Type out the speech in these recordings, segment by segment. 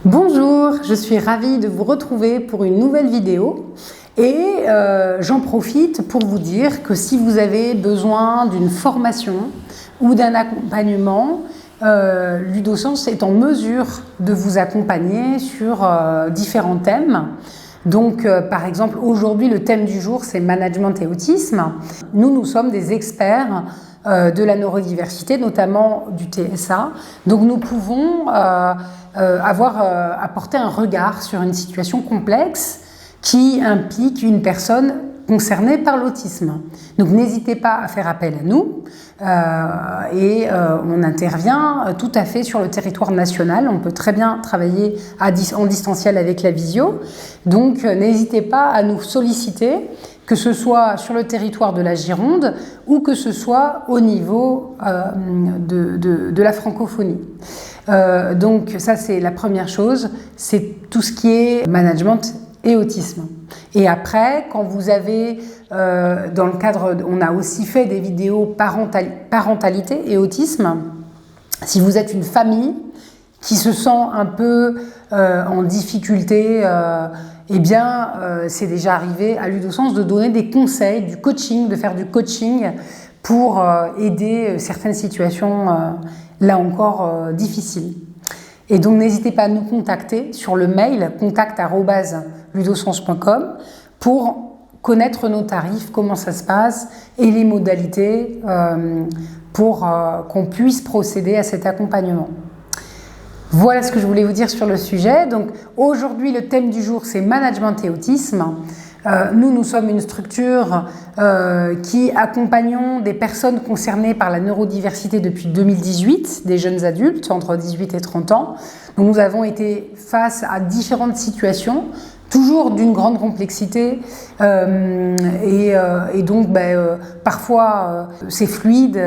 Bonjour, je suis ravie de vous retrouver pour une nouvelle vidéo et j'en profite pour vous dire que si vous avez besoin d'une formation ou d'un accompagnement, Ludosens est en mesure de vous accompagner sur différents thèmes. Donc, par exemple, aujourd'hui, le thème du jour, c'est management et autisme. Nous sommes des experts de la neurodiversité, notamment du TSA. Donc, nous pouvons apporter un regard sur une situation complexe qui implique une personne concernée par l'autisme. Donc, n'hésitez pas à faire appel à nous. On intervient tout à fait sur le territoire national. On peut très bien travailler en distanciel avec la visio. Donc, n'hésitez pas à nous solliciter, que ce soit sur le territoire de la Gironde ou que ce soit au niveau de la francophonie. Donc, ça, c'est la première chose. C'est tout ce qui est management et autisme. Et après, quand vous avez, dans le cadre, on a aussi fait des vidéos parentalité et autisme. Si vous êtes une famille qui se sent un peu en difficulté, c'est déjà arrivé à Ludosens de donner des conseils, du coaching, de faire du coaching pour aider certaines situations, là encore, difficiles. Et donc, n'hésitez pas à nous contacter sur le mail contact@ludosens.com pour connaître nos tarifs, comment ça se passe et les modalités pour qu'on puisse procéder à cet accompagnement. Voilà ce que je voulais vous dire sur le sujet. Donc, aujourd'hui, le thème du jour, c'est management et autisme. Nous sommes une structure qui accompagnons des personnes concernées par la neurodiversité depuis 2018, des jeunes adultes entre 18 et 30 ans. Donc, nous avons été face à différentes situations, toujours d'une grande complexité parfois c'est fluide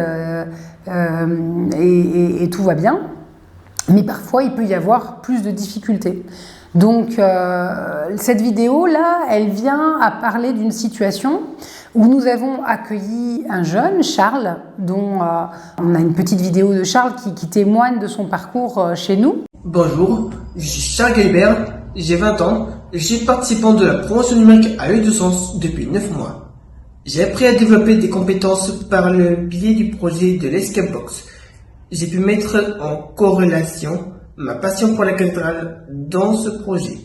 et tout va bien, mais parfois il peut y avoir plus de difficultés. Donc, cette vidéo-là, elle vient à parler d'une situation où nous avons accueilli un jeune, Charles, dont on a une petite vidéo de Charles qui témoigne de son parcours chez nous. Bonjour, je suis Charles Galibert, j'ai 20 ans, je suis participant de la promotion numérique à Ludosens depuis 9 mois. J'ai appris à développer des compétences par le biais du projet de l'Escape Box. J'ai pu mettre en corrélation ma passion pour la cathédrale dans ce projet.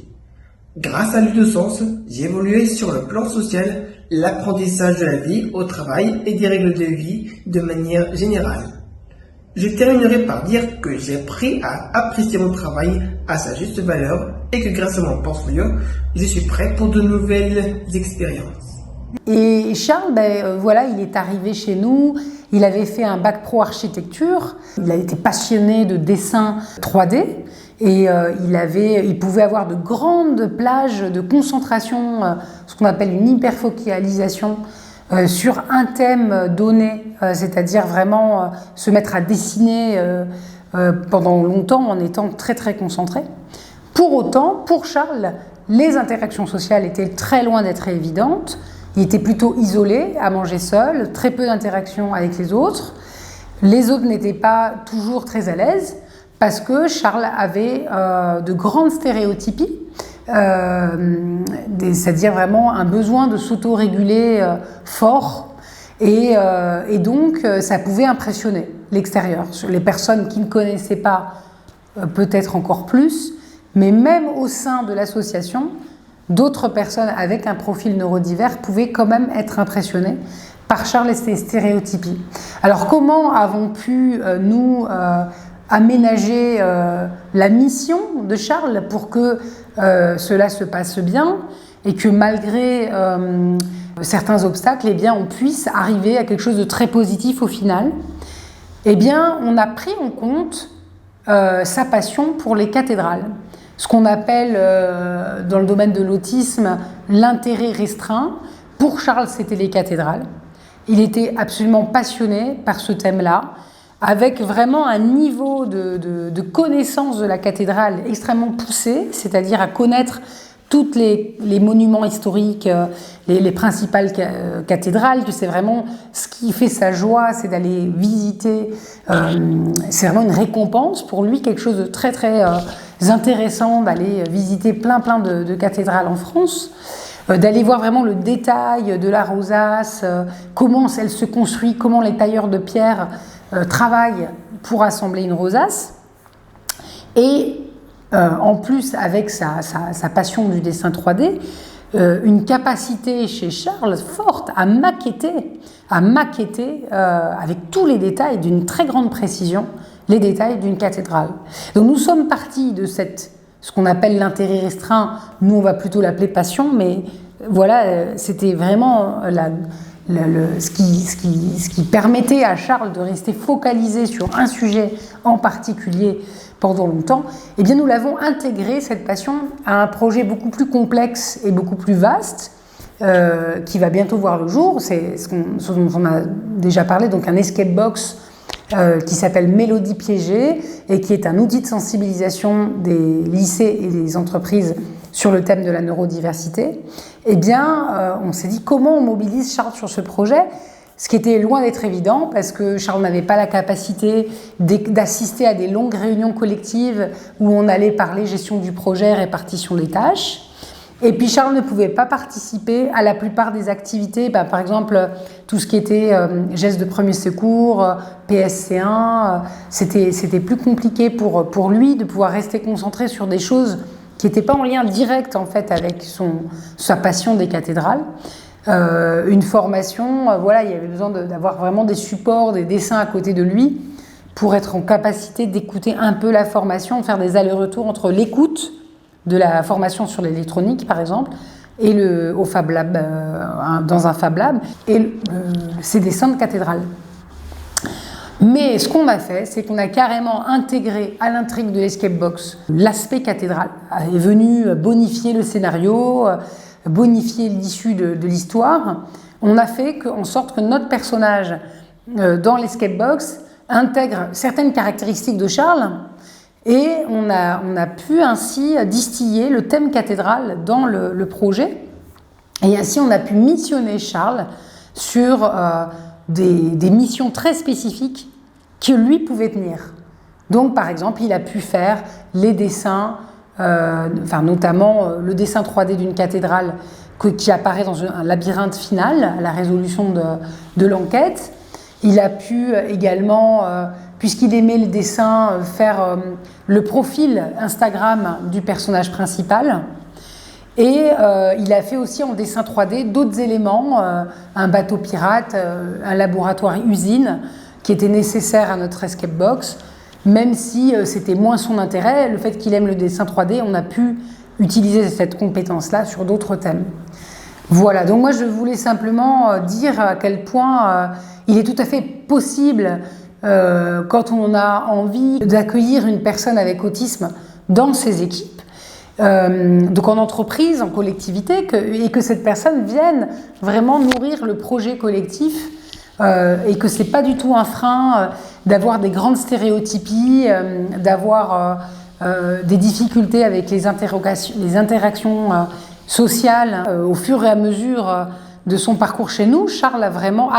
Grâce à Ludosens, j'ai évolué sur le plan social, l'apprentissage de la vie au travail et des règles de vie de manière générale. Je terminerai par dire que j'ai appris à apprécier mon travail à sa juste valeur et que grâce à mon portfolio, je suis prêt pour de nouvelles expériences. Et Charles, il est arrivé chez nous, il avait fait un bac pro architecture, il a été passionné de dessin 3D et il pouvait avoir de grandes plages de concentration, ce qu'on appelle une hyperfocalisation sur un thème donné, c'est-à-dire vraiment se mettre à dessiner pendant longtemps en étant très très concentré. Pour autant, pour Charles, les interactions sociales étaient très loin d'être évidentes. Il était plutôt isolé, à manger seul, très peu d'interactions avec les autres. Les autres n'étaient pas toujours très à l'aise parce que Charles avait de grandes stéréotypies, c'est-à-dire vraiment un besoin de s'auto-réguler fort et donc ça pouvait impressionner l'extérieur. Les personnes qui ne connaissaient pas, peut-être encore plus, mais même au sein de l'association, d'autres personnes avec un profil neurodivers pouvaient quand même être impressionnées par Charles et ses stéréotypies. Alors comment avons pu nous aménager la mission de Charles pour que cela se passe bien et que malgré certains obstacles, on puisse arriver à quelque chose de très positif au final? On a pris en compte sa passion pour les cathédrales. Ce qu'on appelle dans le domaine de l'autisme l'intérêt restreint. Pour Charles, c'était les cathédrales. Il était absolument passionné par ce thème-là, avec vraiment un niveau de connaissance de la cathédrale extrêmement poussé, c'est-à-dire à connaître tous les monuments historiques, les principales cathédrales, que c'est vraiment ce qui fait sa joie, c'est d'aller visiter. C'est vraiment une récompense pour lui, quelque chose de très très intéressant d'aller visiter plein de cathédrales en France, d'aller voir vraiment le détail de la rosace, comment elle se construit, comment les tailleurs de pierre travaillent pour assembler une rosace. Et en plus, avec sa passion du dessin 3D, une capacité chez Charles forte à maqueter avec tous les détails d'une très grande précision, les détails d'une cathédrale. Donc nous sommes partis de ce qu'on appelle l'intérêt restreint, nous on va plutôt l'appeler passion, mais voilà, c'était vraiment ce qui permettait à Charles de rester focalisé sur un sujet en particulier pendant longtemps. Eh bien nous l'avons intégré, cette passion, à un projet beaucoup plus complexe et beaucoup plus vaste, qui va bientôt voir le jour. C'est ce dont on a déjà parlé, donc un escape box qui s'appelle Mélodie piégée et qui est un outil de sensibilisation des lycées et des entreprises sur le thème de la neurodiversité. Eh bien, on s'est dit comment on mobilise Charles sur ce projet, ce qui était loin d'être évident parce que Charles n'avait pas la capacité d'assister à des longues réunions collectives où on allait parler gestion du projet, répartition des tâches. Et puis Charles ne pouvait pas participer à la plupart des activités, par exemple tout ce qui était gestes de premier secours, PSC1, c'était plus compliqué pour lui de pouvoir rester concentré sur des choses qui n'étaient pas en lien direct en fait avec sa passion des cathédrales. Une formation, voilà, il y avait besoin d'avoir vraiment des supports, des dessins à côté de lui pour être en capacité d'écouter un peu la formation, faire des allers-retours entre l'écoute de la formation sur l'électronique, par exemple, et au Fab Lab, dans un Fab Lab, et ces dessins de cathédrale. Mais ce qu'on a fait, c'est qu'on a carrément intégré à l'intrigue de l'Escape Box l'aspect cathédrale, est venu bonifier le scénario, bonifier l'issue de l'histoire. On a fait en sorte que notre personnage dans l'Escape Box intègre certaines caractéristiques de Charles. Et on a pu ainsi distiller le thème cathédrale dans le projet. Et ainsi, on a pu missionner Charles sur des missions très spécifiques que lui pouvait tenir. Donc, par exemple, il a pu faire les dessins, notamment le dessin 3D d'une cathédrale qui apparaît dans un labyrinthe final, à la résolution de l'enquête. Il a pu également, puisqu'il aimait le dessin, faire le profil Instagram du personnage principal. Et il a fait aussi en dessin 3D d'autres éléments, un bateau pirate, un laboratoire usine, qui était nécessaire à notre escape box. Même si c'était moins son intérêt, le fait qu'il aime le dessin 3D, on a pu utiliser cette compétence-là sur d'autres thèmes. Voilà, donc moi je voulais simplement dire à quel point il est tout à fait possible, quand on a envie d'accueillir une personne avec autisme dans ses équipes, donc en entreprise, en collectivité, et que cette personne vienne vraiment nourrir le projet collectif, et que c'est pas du tout un frein d'avoir des grandes stéréotypies, d'avoir des difficultés avec les interactions sociales au fur et à mesure de son parcours chez nous. Charles a vraiment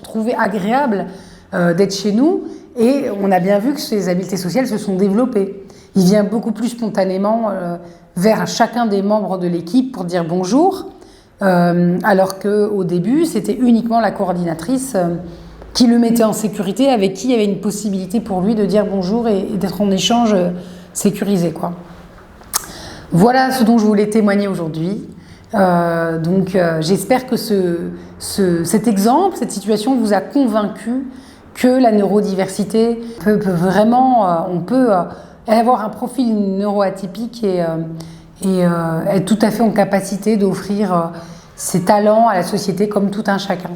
trouvé agréable d'être chez nous et on a bien vu que ses habiletés sociales se sont développées. Il vient beaucoup plus spontanément vers chacun des membres de l'équipe pour dire bonjour, alors qu'au début, c'était uniquement la coordinatrice qui le mettait en sécurité, avec qui il y avait une possibilité pour lui de dire bonjour et d'être en échange sécurisé, quoi. Voilà ce dont je voulais témoigner aujourd'hui. J'espère que cet exemple, cette situation vous a convaincu que la neurodiversité peut vraiment, on peut avoir un profil neuroatypique et être tout à fait en capacité d'offrir ses talents à la société comme tout un chacun.